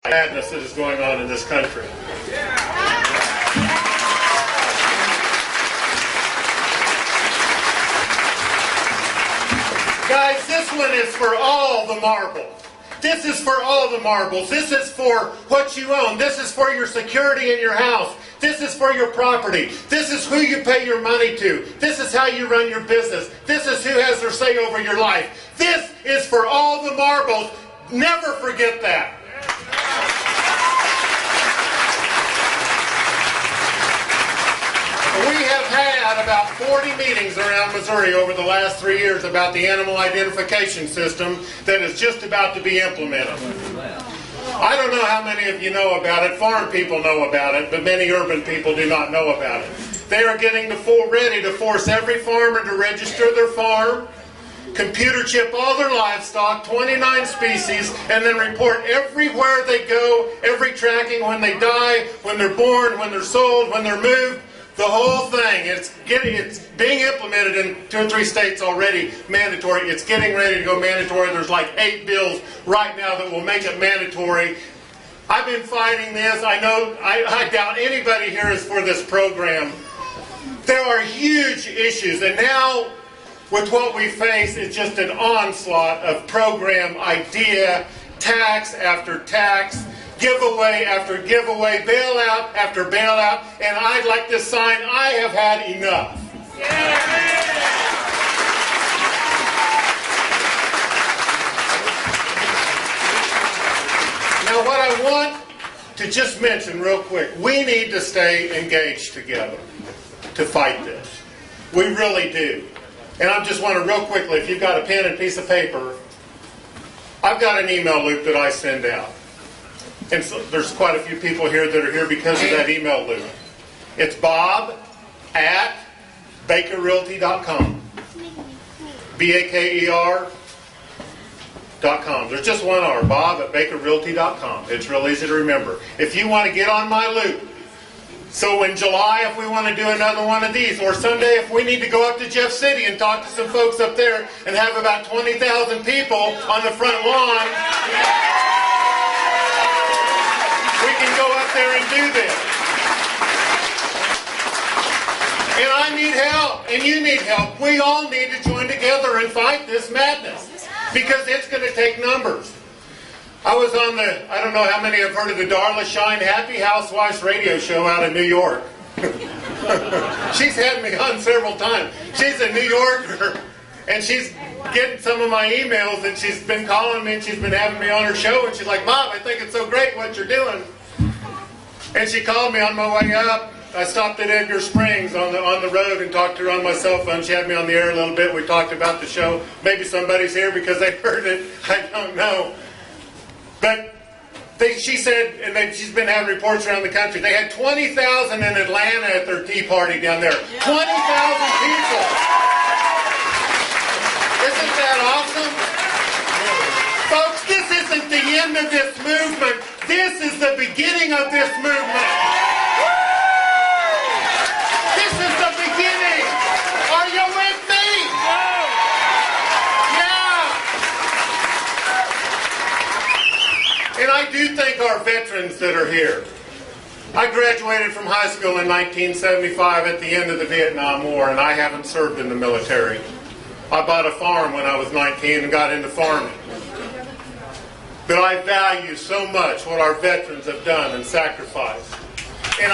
madness that is going on in this country. Guys, this one is for all the marbles. This is for all the marbles. This is for what you own. This is for your security in your house. This is for your property. This is who you pay your money to. This is how you run your business. This is who has their say over your life. This is for all the marbles. Never forget that. We have had about 40 meetings around Missouri over the last 3 years about the animal identification system that is just about to be implemented. I don't know how many of you know about it. Farm people know about it, but many urban people do not know about it. They are getting ready to force every farmer to register their farm, computer chip all their livestock, 29 species, and then report everywhere they go, every tracking, when they die, when they're born, when they're sold, when they're moved. The whole thing, it's being implemented in 2 or 3 states already, mandatory. It's getting ready to go mandatory. There's like 8 bills right now that will make it mandatory. I've been fighting this. I doubt anybody here is for this program. There are huge issues, and now with what we face, it's just an onslaught of program idea, tax after tax, giveaway after giveaway, bailout after bailout, and I'd like to sign, I have had enough. Now what I want to just mention real quick, we need to stay engaged together to fight this. We really do. And I just want to real quickly, if you've got a pen and piece of paper, I've got an email loop that I send out. And so there's quite a few people here that are here because of that email loop. It's bob@bakerrealty.com. BAKER.com. There's just one R, bob@bakerrealty.com. It's real easy to remember. If you want to get on my loop, so in July, if we want to do another one of these, or someday if we need to go up to Jeff City and talk to some folks up there and have about 20,000 people on the front lawn, we can go up there and do this. And I need help, and you need help. We all need to join together and fight this madness, because it's going to take numbers. I was on the, I don't know how many have heard of the Darla Shine Happy Housewives radio show out of New York. She's had me on several times. She's a New Yorker, and she's getting some of my emails, and she's been calling me, and she's been having me on her show, and she's like, Bob, I think it's so great what you're doing. And she called me on my way up. I stopped at Edgar Springs on the road and talked to her on my cell phone. She had me on the air a little bit. We talked about the show. Maybe somebody's here because they heard it. I don't know. But she said, and she's been having reports around the country, they had 20,000 in Atlanta at their tea party down there. 20,000 people. Isn't that awesome? Folks, this isn't the end of this movement. This is the beginning of this movement. This is the beginning. Are you with me? And I do thank our veterans that are here. I graduated from high school in 1975 at the end of the Vietnam War, and I haven't served in the military. I bought a farm when I was 19 and got into farming. But I value so much what our veterans have done and sacrificed. And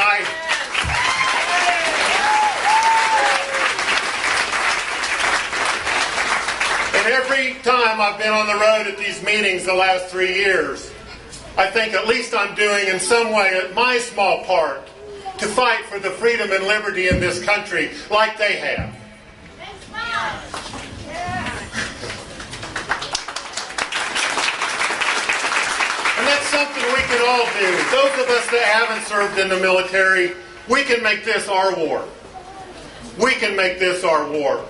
every time I've been on the road at these meetings the last 3 years, I think at least I'm doing in some way my small part to fight for the freedom and liberty in this country like they have. And that's something we can all do. Those of us that haven't served in the military, we can make this our war. We can make this our war.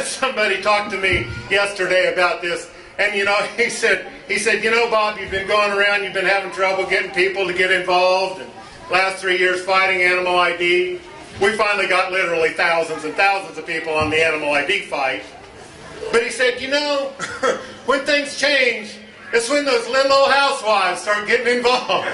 Somebody talked to me yesterday about this. And you know, he said, you know, Bob, you've been going around, you've been having trouble getting people to get involved, and last 3 years fighting animal ID. We finally got literally thousands and thousands of people on the animal ID fight. But he said, you know, when things change, It's when those little old housewives start getting involved.